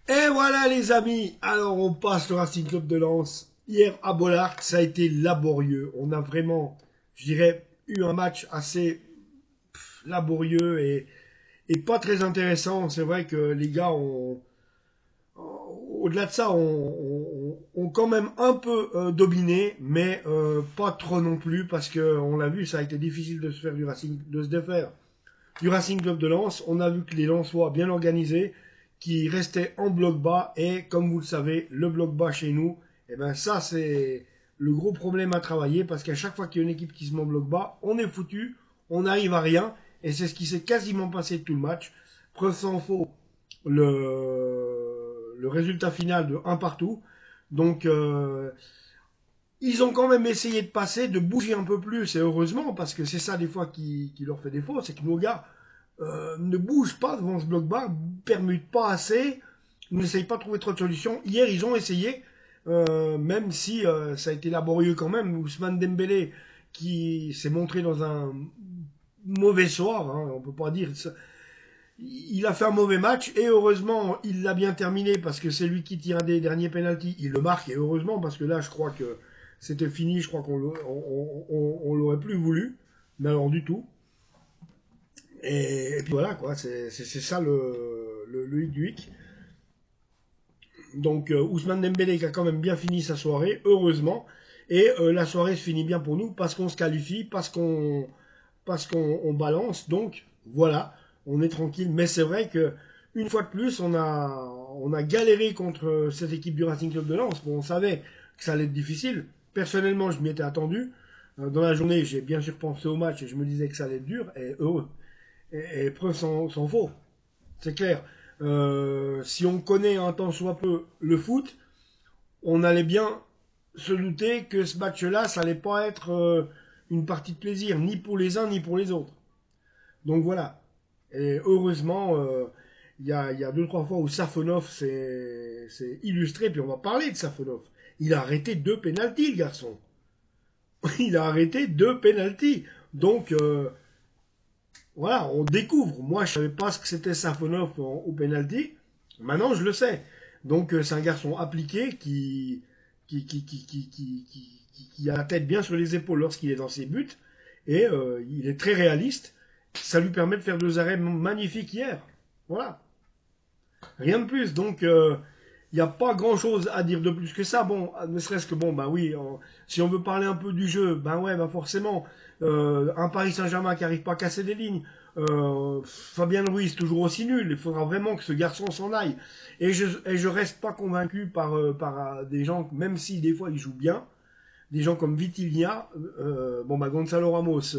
Et voilà les amis, alors on passe le Racing Club de Lens. Hier à Bollaert, ça a été laborieux. On a vraiment, je dirais, eu un match assez laborieux et pas très intéressant. C'est vrai que les gars ont, au-delà de ça, ont quand même un peu dominé, mais pas trop non plus parce que on l'a vu, ça a été difficile de se faire du Racing, de se défaire du Racing Club de Lens. On a vu que les Lensois bien organisés, qui restaient en bloc bas. Et comme vous le savez, le bloc bas chez nous, eh ben ça c'est le gros problème à travailler parce qu'à chaque fois qu'il y a une équipe qui se met en bloc bas, on est foutu, on n'arrive à rien. Et c'est ce qui s'est quasiment passé tout le match. Preuve sans faux, le résultat final de un partout. Donc ils ont quand même essayé de passer, de bouger un peu plus, et heureusement, parce que c'est ça des fois qui leur fait défaut, c'est que nos gars ne bougent pas devant ce bloc bas, permutent pas assez, n'essayent pas de trouver trop de solutions. Hier, ils ont essayé, même si ça a été laborieux quand même. Ousmane Dembélé, qui s'est montré dans un mauvais soir, hein, on peut pas dire ça. Il a fait un mauvais match et heureusement il l'a bien terminé parce que c'est lui qui tire un des derniers pénaltys. Il le marque et heureusement parce que là je crois que c'était fini. Je crois qu'on on l'aurait plus voulu, mais alors du tout. Et puis voilà quoi, c'est ça le hic du hic. Donc Ousmane Dembélé qui a quand même bien fini sa soirée, heureusement. Et la soirée se finit bien pour nous parce qu'on se qualifie, parce qu'on on balance. Donc voilà, on est tranquille. Mais c'est vrai que une fois de plus, on a galéré contre cette équipe du Racing Club de Lens. Bon, on savait que ça allait être difficile. Personnellement, je m'y étais attendu. Dans la journée, j'ai bien sûr pensé au match et je me disais que ça allait être dur et heureux. Et preuve sans faux. C'est clair. Si on connaît un tant soit peu le foot, on allait bien se douter que ce match-là, ça allait pas être une partie de plaisir, ni pour les uns ni pour les autres. Donc voilà. Et heureusement, il y a deux, trois fois où Safonov s'est illustré, puis on va parler de Safonov. Il a arrêté deux pénaltys, le garçon. Il a arrêté deux pénaltys. Donc, voilà, on découvre. Moi, je savais pas ce que c'était Safonov au penalty. Maintenant, je le sais. Donc, c'est un garçon appliqué qui a la tête bien sur les épaules lorsqu'il est dans ses buts. Et il est très réaliste. Ça lui permet de faire deux arrêts magnifiques hier. Voilà. Rien de plus. Donc, il n'y a pas grand-chose à dire de plus que ça. Bon, ne serait-ce que, bon, bah oui, si on veut parler un peu du jeu, ben ouais, bah forcément, un Paris Saint-Germain qui n'arrive pas à casser des lignes, Fabien Ruiz toujours aussi nul, il faudra vraiment que ce garçon s'en aille. Et je reste pas convaincu par des gens, même si des fois il joue bien, des gens comme Vitinha, bon bah Gonzalo Ramos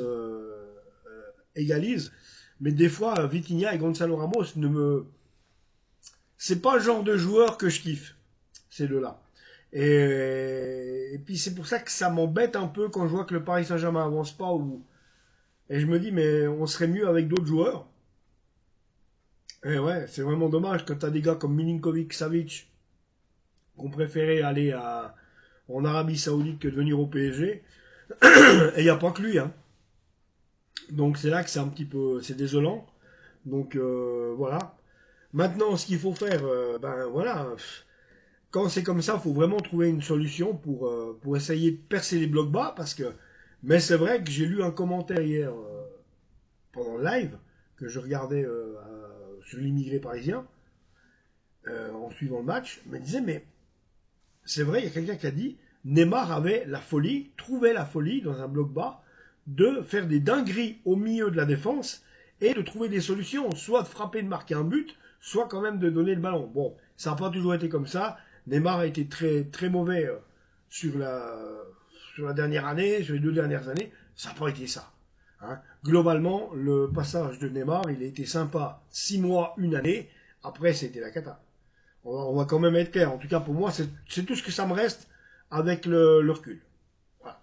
égalise, mais des fois Vitinha et Gonzalo Ramos ne me c'est pas le genre de joueur que je kiffe, ces deux-là. Et puis c'est pour ça que ça m'embête un peu quand je vois que le Paris Saint-Germain avance pas. Et je me dis, mais on serait mieux avec d'autres joueurs. Et ouais, c'est vraiment dommage quand t'as des gars comme Milinkovic, Savic, qui ont préféré aller en Arabie Saoudite que de venir au PSG. Et il n'y a pas que lui, hein. Donc c'est là que c'est un petit peu, c'est désolant. Donc voilà. Maintenant, ce qu'il faut faire, ben voilà, quand c'est comme ça, il faut vraiment trouver une solution pour essayer de percer les blocs bas. Mais c'est vrai que j'ai lu un commentaire hier pendant le live que je regardais sur l'immigré parisien en suivant le match. Me disait, mais c'est vrai, il y a quelqu'un qui a dit Neymar avait la folie, trouvait la folie dans un bloc bas de faire des dingueries au milieu de la défense et de trouver des solutions, soit de frapper, de marquer un but, soit quand même de donner le ballon. Bon, ça n'a pas toujours été comme ça. Neymar a été très, très mauvais sur la dernière année, sur les 2 dernières années. Ça n'a pas été ça. Hein. Globalement, le passage de Neymar, il a été sympa 6 mois, une année. Après, c'était la cata. On va quand même être clair. En tout cas, pour moi, c'est tout ce que ça me reste avec le recul. Voilà,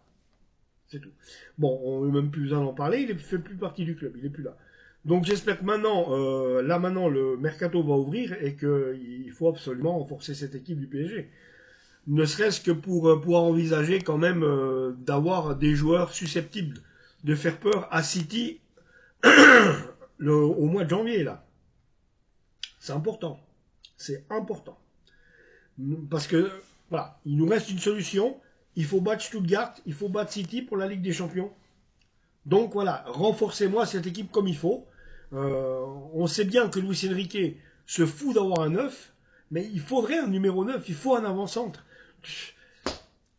c'est tout. Bon, on n'a même plus besoin d'en parler. Il ne fait plus partie du club. Il n'est plus là. Donc j'espère que maintenant, le mercato va ouvrir et qu'il faut absolument renforcer cette équipe du PSG. Ne serait-ce que pour pouvoir envisager quand même d'avoir des joueurs susceptibles de faire peur à City au mois de janvier, là. C'est important. C'est important. Parce que, voilà, il nous reste une solution. Il faut battre Stuttgart, il faut battre City pour la Ligue des Champions. Donc voilà, renforcez-moi cette équipe comme il faut. On sait bien que Luis Enrique se fout d'avoir un 9, mais il faudrait un numéro 9, il faut un avant-centre.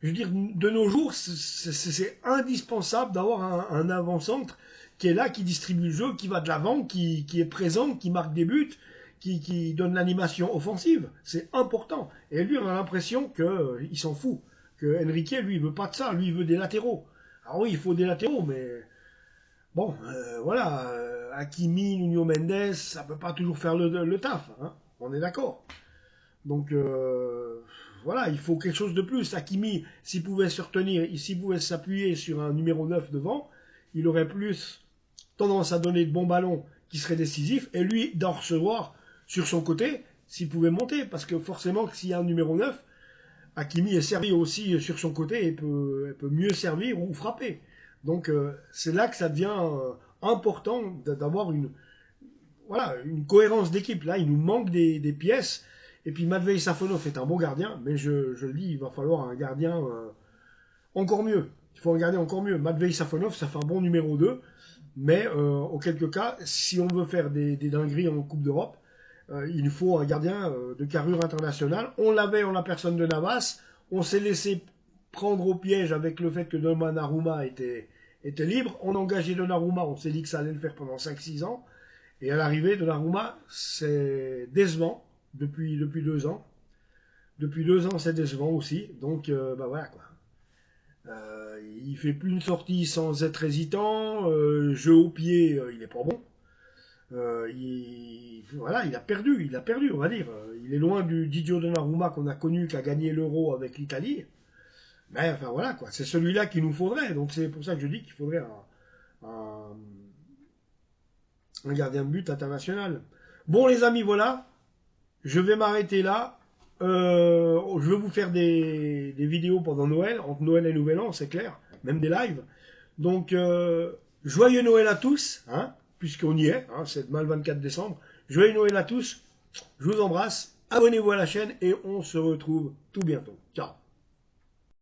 Je veux dire, de nos jours, c'est indispensable d'avoir un avant-centre qui est là, qui distribue le jeu, qui va de l'avant, qui est présent, qui marque des buts, qui donne l'animation offensive. C'est important. Et lui, on a l'impression qu'il s'en fout. Que Enrique, lui, il veut pas de ça. Lui, il veut des latéraux. Alors oui, il faut des latéraux, mais bon, voilà. Hakimi, Nuno Mendes, ça peut pas toujours faire le taf. Hein, on est d'accord. Donc voilà, il faut quelque chose de plus. Hakimi, s'il pouvait se retenir, s'il pouvait s'appuyer sur un numéro 9 devant, il aurait plus tendance à donner de bons ballons qui seraient décisifs, et lui d'en recevoir sur son côté s'il pouvait monter. Parce que forcément, s'il y a un numéro 9, Hakimi est servi aussi sur son côté et peut mieux servir ou frapper. Donc c'est là que ça devient important d'avoir une cohérence d'équipe. Là, il nous manque des pièces. Et puis Matvei Safonov est un bon gardien, mais je le dis, il va falloir un gardien encore mieux. Il faut un gardien encore mieux. Matvei Safonov, ça fait un bon numéro 2, mais en quelques cas, si on veut faire des dingueries en Coupe d'Europe, il nous faut un gardien de carrure internationale. On l'avait en la personne de Navas, on s'est laissé prendre au piège avec le fait que Donnarumma était libre. On a engagé Donnarumma, on s'est dit que ça allait le faire pendant 5-6 ans. Et à l'arrivée, Donnarumma, c'est décevant depuis 2 ans. Depuis 2 ans, c'est décevant aussi. Donc, bah voilà quoi. Il fait plus une sortie sans être hésitant. Jeu au pied, il est pas bon. Voilà, il a perdu, on va dire. Il est loin du Didio Donnarumma qu'on a connu, qui a gagné l'Euro avec l'Italie. Mais enfin voilà quoi, c'est celui-là qu'il nous faudrait. Donc c'est pour ça que je dis qu'il faudrait un gardien de but international. Bon les amis, voilà. Je vais m'arrêter là. Je vais vous faire des vidéos pendant Noël, entre Noël et Nouvel An, c'est clair, même des lives. Donc, joyeux Noël à tous, hein, puisqu'on y est, hein, c'est demain le 24 décembre. Joyeux Noël à tous, je vous embrasse, abonnez-vous à la chaîne et on se retrouve tout bientôt. Ciao.